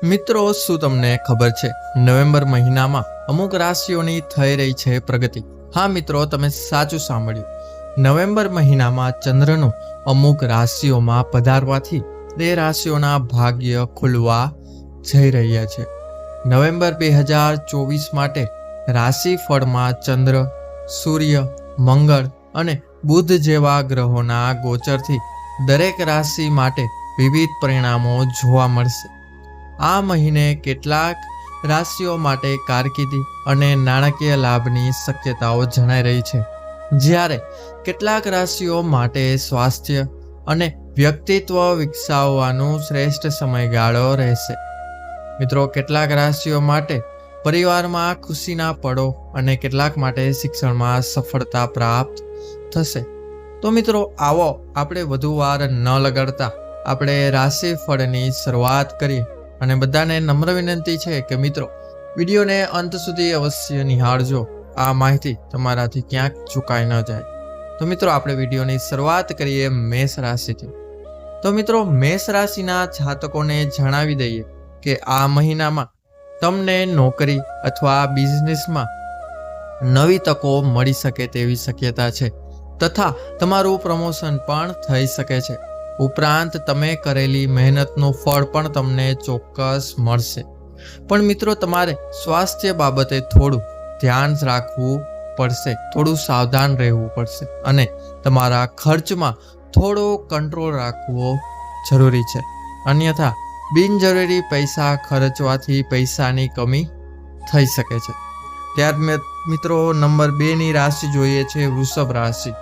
મિત્રો, શું તમને ખબર છે નવેમ્બર મહિનામાં અમુક રાશિઓની થઈ રહી છે પ્રગતિ? હા મિત્રો, તમે સાચું સાંભળ્યું. નવેમ્બર મહિનામાં ચંદ્રનું અમુક રાશિઓમાં પધારવાથી તે રાશિઓના ભાગ્ય ખુલવા જઈ રહ્યા છે. નવેમ્બર 2024 માટે રાશિફળમાં ચંદ્ર, સૂર્ય, મંગળ અને બુધ જેવા ગ્રહોના ગોચરથી દરેક રાશિ માટે વિવિધ પરિણામો જોવા મળશે. આ મહિને કેટલાક રાશિઓ માટે કારકિર્દી અને નાણાકીય લાભની શક્યતાઓ જણાઈ રહી છે, જ્યારે કેટલાક રાશિઓ માટે સ્વાસ્થ્ય અને વ્યક્તિત્વ વિકસાવવાનો શ્રેષ્ઠ સમયગાળો રહેશે. મિત્રો, કેટલાક રાશિઓ માટે પરિવારમાં ખુશીના પળો અને કેટલાક માટે શિક્ષણમાં સફળતા પ્રાપ્ત થશે. તો મિત્રો, આવો આપણે વધુ વાર ન લગાડતા આપણે રાશિફળની શરૂઆત કરીએ. અને બધાને નમ્ર વિનંતી છે કે મિત્રો, વિડીયોને અંત સુધી અવશ્ય નિહાળજો. આ માહિતી તમારાથી ક્યાંક ચૂકાઈ ન જાય. તો મિત્રો, આપણે વિડીયોની શરૂઆત કરીએ મેષ રાશિથી. તો મિત્રો, મેષ રાશિના જાતકોને જણાવી દઈએ કે આ મહિનામાં તમને નોકરી અથવા બિઝનેસમાં નવી તકો મળી શકે તેવી શક્યતા છે, તથા તમારું પ્રમોશન પણ થઈ શકે છે. ઉપરાંત તમે કરેલી મહેનતનું ફળ પણ તમને ચોક્કસ મળશે. પણ મિત્રો, તમારે સ્વાસ્થ્ય બાબતે થોડું ધ્યાન રાખવું પડશે, થોડું સાવધાન રહેવું પડશે અને તમારા ખર્ચમાં થોડો કંટ્રોલ રાખવો જરૂરી છે. અન્યથા બિનજરૂરી પૈસા ખર્ચવાથી પૈસાની કમી થઈ શકે છે. ત્યાર મિત્રો, નંબર 2ની રાશિ જોઈએ છે વૃષભ રાશિ.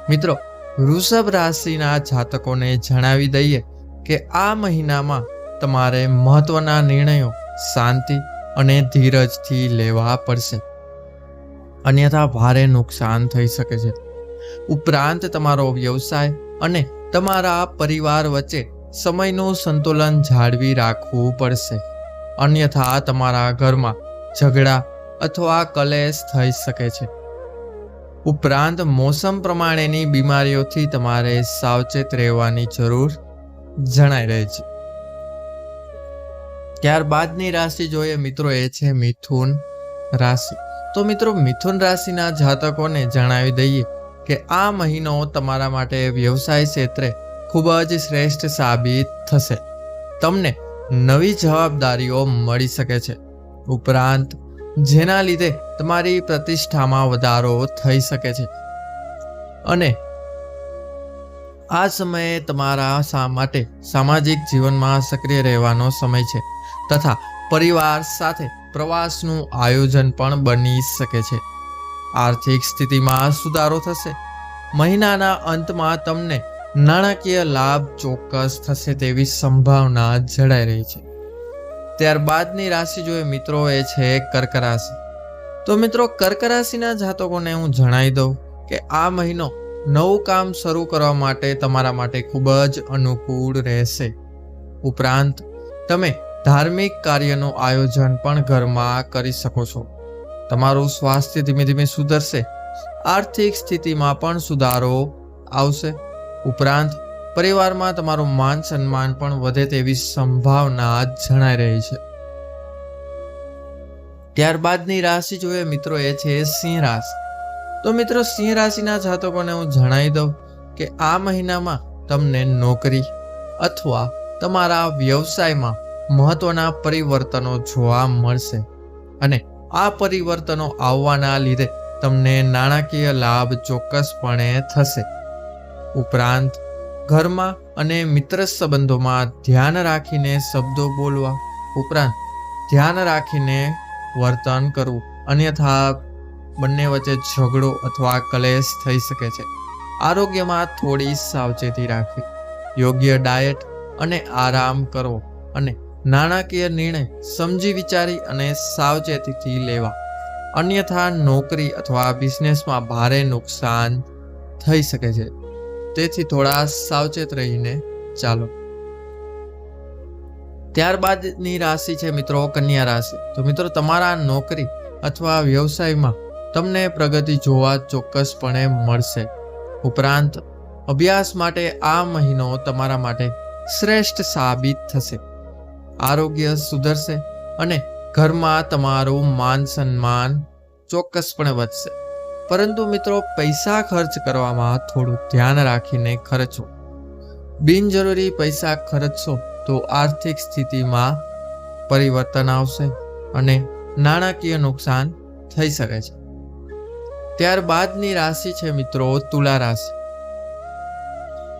મિત્રો, વૃષભ રાશિના જાતકોને જણાવી દઈએ કે આ મહિનામાં તમારે મહત્વના નિર્ણયો શાંતિ અને ધીરજથી લેવા પડશે, અન્યથા ભારે નુકસાન થઈ શકે છે. ઉપરાંત તમારો વ્યવસાય અને તમારા પરિવાર વચ્ચે સમયનું સંતુલન જાળવી રાખવું પડશે, અન્યથા તમારા ઘરમાં ઝઘડા અથવા કલેશ થઈ શકે છે. ઉપરાંત મોસમ પ્રમાણેની બીમારીઓથી તમારે સાવચેત રહેવાની જરૂર જણાઈ રહી છે. ત્યારબાદની રાશિ જોઈએ મિત્રો, એ છે મિથુન રાશિ. તો મિત્રો, મિથુન રાશિના જાતકોને જણાવી દઈએ કે આ મહિનો તમારા માટે વ્યવસાય ક્ષેત્રે ખૂબ જ શ્રેષ્ઠ સાબિત થશે. તમને નવી જવાબદારીઓ મળી શકે છે. ઉપરાંત જેના લીધે તમારી પ્રતિષ્ઠામાં વધારો થઈ શકે છે અને આ સમયે તમારા માટે સામાજિક જીવનમાં સક્રિય રહેવાનો સમય છે, તથા પરિવાર સાથે પ્રવાસનું આયોજન પણ બની શકે છે. આર્થિક સ્થિતિમાં સુધારો થશે. મહિનાના અંતમાં તમને નાણાકીય લાભ ચોક્કસ થશે તેવી સંભાવના જણાઈ રહી છે. ત્યારબાદની રાશિ જોઈએ મિત્રો, એ છે કર્ક રાશિ. તો મિત્રો, કર્ક રાશિના જાતકોને હું જણાવી દઉં કે આ મહિનો નવું કામ શરૂ કરવા માટે તમારા માટે ખૂબ જ અનુકૂળ રહેશે. ઉપરાંત તમે ધાર્મિક કાર્યનું આયોજન પણ ઘરમાં કરી શકો છો. તમારું સ્વાસ્થ્ય ધીમે ધીમે સુધરશે. આર્થિક સ્થિતિમાં પણ સુધારો આવશે. ઉપરાંત પરિવારમાં તમારું માન સન્માન પણ વધે તેવી સંભાવના જણાઈ રહી છે. ત્યારબાદની રાશિ જોઈએ મિત્રો, એ છે સિંહ રાશિ. તો મિત્રો, સિંહ રાશિના જાતકોને હું જણાવી દઉં કે આ મહિનામાં તમને નોકરી અથવા તમારા વ્યવસાયમાં મહત્વના પરિવર્તનો જોવા મળશે અને આ પરિવર્તનો આવવાના લીધે તમને નાણાકીય લાભ ચોક્કસપણે થશે. ઉપરાંત ઘરમાં અને મિત્ર સંબંધોમાં ધ્યાન રાખીને શબ્દો બોલવા, ઉપરાંત ધ્યાન રાખીને વર્તન કરવું, અન્યથા બંને વચ્ચે ઝઘડો અથવા કલેશ થઈ શકે છે. આરોગ્યમાં થોડી સાવચેતી રાખવી, યોગ્ય ડાયટ અને આરામ કરવો અને નાણાકીય નિર્ણય સમજી વિચારી અને સાવચેતીથી લેવા, અન્યથા નોકરી અથવા બિઝનેસમાં ભારે નુકસાન થઈ શકે છે. તેથી થોડા સાવચેત રહીને ચાલો. ત્યારબાદની રાશિ છે મિત્રો કન્યા રાશિ. તો મિત્રો, તમારા નોકરી અથવા વ્યવસાયમાં તમને પ્રગતિ જોવા ચોક્કસપણે મળશે. ઉપરાંત અભ્યાસ માટે આ મહિનો તમારા માટે શ્રેષ્ઠ સાબિત થશે. આરોગ્ય સુધરશે અને ઘરમાં તમારું માન સન્માન ચોક્કસપણે વધશે. પરંતુ મિત્રો, પૈસા ખર્ચ કરવામાં થોડું ધ્યાન રાખીને ખર્ચો. બિનજરૂરી પૈસા ખર્ચશો તો આર્થિક સ્થિતિમાં પરિવર્તન આવશે અને નાણાકીય નુકસાન થઈ શકે છે. ત્યારબાદની રાશિ છે મિત્રો તુલા રાશિ.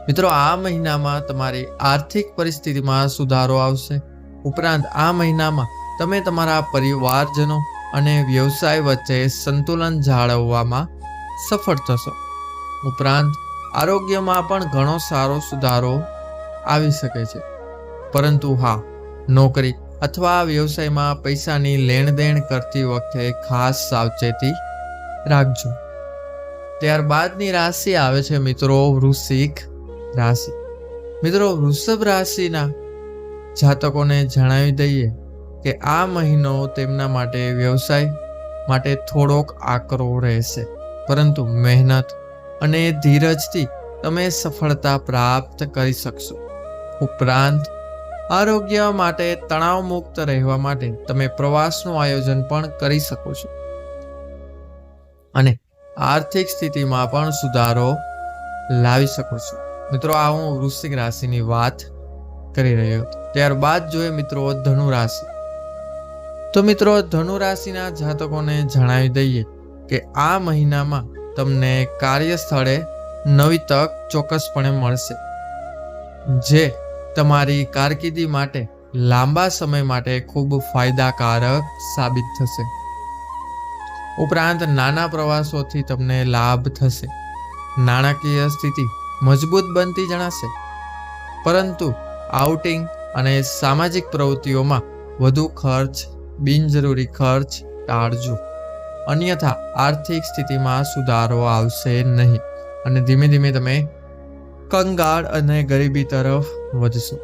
મિત્રો, આ મહિનામાં તમારી આર્થિક પરિસ્થિતિમાં સુધારો આવશે. ઉપરાંત આ મહિનામાં તમે તમારા પરિવારજનો અને વ્યવસાય વચ્ચે સંતુલન જાળવવામાં સફળ થશો. ઉપરાંત આરોગ્યમાં પણ ઘણો સારો સુધારો આવી શકે છે. પરંતુ હા, નોકરી અથવા વ્યવસાયમાં પૈસાની લેણદેણ કરતી વખતે ખાસ સાવચેતી રાખજો. ત્યારબાદની રાશિ આવે છે મિત્રો વૃશ્ચિક રાશિ. મિત્રો, વૃષભ રાશિના જાતકોને જણાવી દઈએ કે આ મહિનો તેમના માટે વ્યવસાય માટે થોડોક આકરો રહેશે. પરંતુ મહેનત અને ધીરજથી તમે સફળતા પ્રાપ્ત કરી શકશો. ઉપરાંત આરોગ્ય માટે તણાવમુક્ત રહેવા માટે તમે પ્રવાસનું આયોજન પણ કરી શકો છો અને આર્થિક સ્થિતિમાં પણ સુધારો લાવી શકો છો. મિત્રો, આ હું વૃશ્ચિક રાશિની વાત કરી રહ્યો હતો. ત્યારબાદ જોઈએ મિત્રો ધનુ રાશિ. તો મિત્રો, ધનુ રાશિના જાતકોને જણાવી દઈએ કે આ મહિનામાં તમને કાર્યસ્થળે નવી તક ચોક્કસપણે મળશે, જે તમારી કારકિર્દી માટે લાંબા સમય માટે ખૂબ ફાયદાકારક સાબિત થશે. ઉપરાંત નાના પ્રવાસોથી તમને લાભ થશે. નાણાકીય સ્થિતિ મજબૂત બનતી જણાશે. પરંતુ આઉટિંગ અને સામાજિક પ્રવૃત્તિઓમાં વધુ ખર્ચ, બિનજરૂરી ખર્ચ ટાળજો. અન્યથા આર્થિક સ્થિતિમાં સુધારો આવશે નહીં અને ધીમે ધીમે તમે કંગાળ અને ગરીબી તરફ વધશો.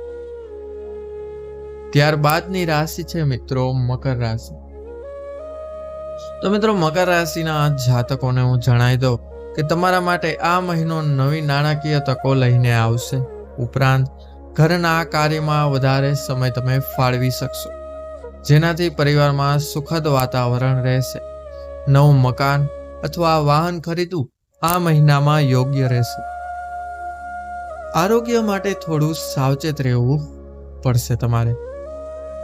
ત્યારબાદની રાશિ છે મિત્રો મકર રાશિ. તો મિત્રો, મકર રાશિના જાતકોને હું જણાવી દઉં કે તમારા માટે આ મહિનો નવી નાણાકીય તકો લઈને આવશે. ઉપરાંત ઘરના કાર્યમાં વધારે સમય તમે ફાળવી શકશો, જેનાથી પરિવારમાં સુખદ વાતાવરણ રહેશે. નવું મકાન અથવા વાહન ખરીદવું આ મહિનામાં યોગ્ય રહેશે. આરોગ્ય માટે થોડું સાવચેત રહેવું પડશે તમારે.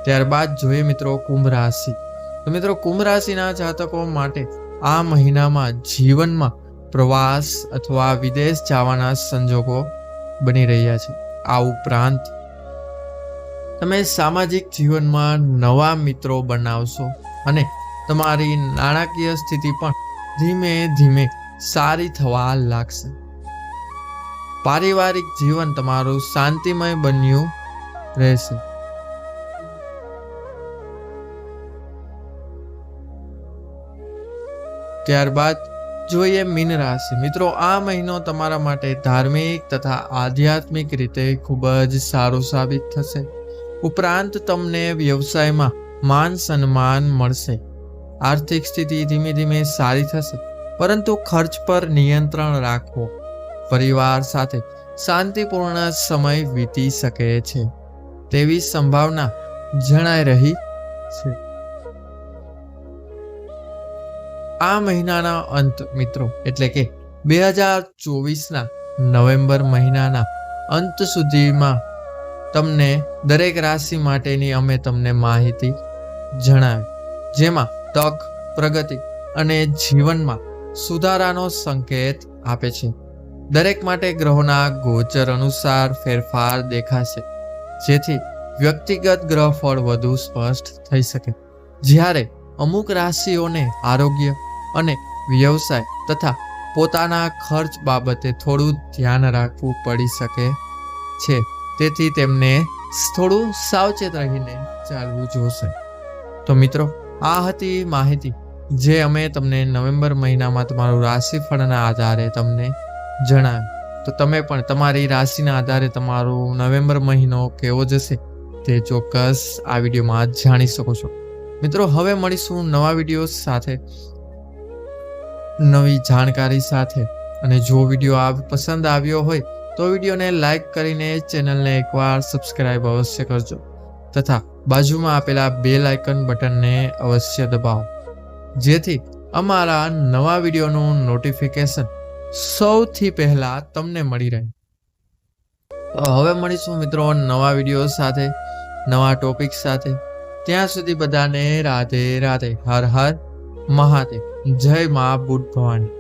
ત્યારબાદ જોઈએ મિત્રો કુંભ રાશિ. તો મિત્રો, કુંભ રાશિના જાતકો માટે આ મહિનામાં જીવનમાં પ્રવાસ અથવા વિદેશ જવાના સંજોગો બની રહ્યા છે. આ ઉપરાંત તમે સામાજિક જીવનમાં નવા મિત્રો બનાવશો અને તમારી નાણાકીય સ્થિતિ પણ ધીમે ધીમે સારી થવા લાગશે. પારિવારિક જીવન તમારું શાંતિમય બન્યું રહેશે. ત્યારબાદ જોઈએ મીન રાશિ. મિત્રો, આ મહિનો તમારા માટે ધાર્મિક તથા આધ્યાત્મિક રીતે ખૂબ જ સારો સાબિત થશે. ઉપરાંત તમને વ્યવસાયમાં માન સન્માન મળશે. આર્થિક સ્થિતિ ધીમે ધીમે સારી થશે, પરંતુ ખર્ચ પર નિયંત્રણ રાખવો. પરિવાર સાથે શાંતિપૂર્ણ સમય વીતી શકે છે તેવી સંભાવના જણાઈ રહી છે. આ મહિનાના અંત મિત્રો એટલે કે 2024ના નવેમ્બર મહિનાના અંત સુધીમાં તમને દરેક રાશિ માટેની અમે તમને માહિતી જણાવી, જેમાં તક, પ્રગતિ અને જીવનમાં સુધારાનો સંકેત આપે છે. દરેક માટે ગ્રહોના ગોચર અનુસાર ફેરફાર દેખાશે, જેથી વ્યક્તિગત ગ્રહફળ વધુ સ્પષ્ટ થઈ શકે. જ્યારે અમુક રાશિઓને આરોગ્ય અને વ્યવસાય તથા પોતાના ખર્ચ બાબતે થોડું ધ્યાન રાખવું પડી શકે છે, તેથી તેમને થોડું સાવચેત રહીને ચાલવું જોશે. તો મિત્રો, આ હતી માહિતી જે અમે તમને નવેમ્બર મહિનામાં તમારું રાશિફળના આધારે તમને જણાવ્યું. તો તમે પણ તમારી રાશિના આધારે તમારો નવેમ્બર મહિનો કેવો જશે તે ચોક્કસ આ વિડીયોમાં જાણી શકો છો. મિત્રો, હવે મળીશું નવા વિડીયો સાથે, નવી જાણકારી સાથે. અને જો વિડીયો પસંદ આવ્યો હોય તો વિડીયોને લાઈક કરીને ચેનલને એકવાર સબસ્ક્રાઈબ અવશ્ય કરજો તથા બાજુમાં આપેલા બેલ આઇકન બટનને અવશ્ય દબાવો, જેથી અમારા નવા વિડીયોનું નોટિફિકેશન સૌથી પહેલા તમને મળી રહે. તો હવે મળીશું મિત્રો નવા વિડીયો સાથે, નવા ટોપિક સાથે. ત્યાં સુધી બધાને રાધે રાધે. હર હર મહાદેવ. જય મા બુટ ભવાની.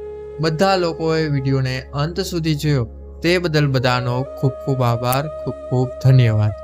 બધા લોકોએ વિડીયોને અંત સુધી જોયો તે બદલ બધાનો ખૂબ ખૂબ આભાર, ખૂબ ખૂબ ધન્યવાદ.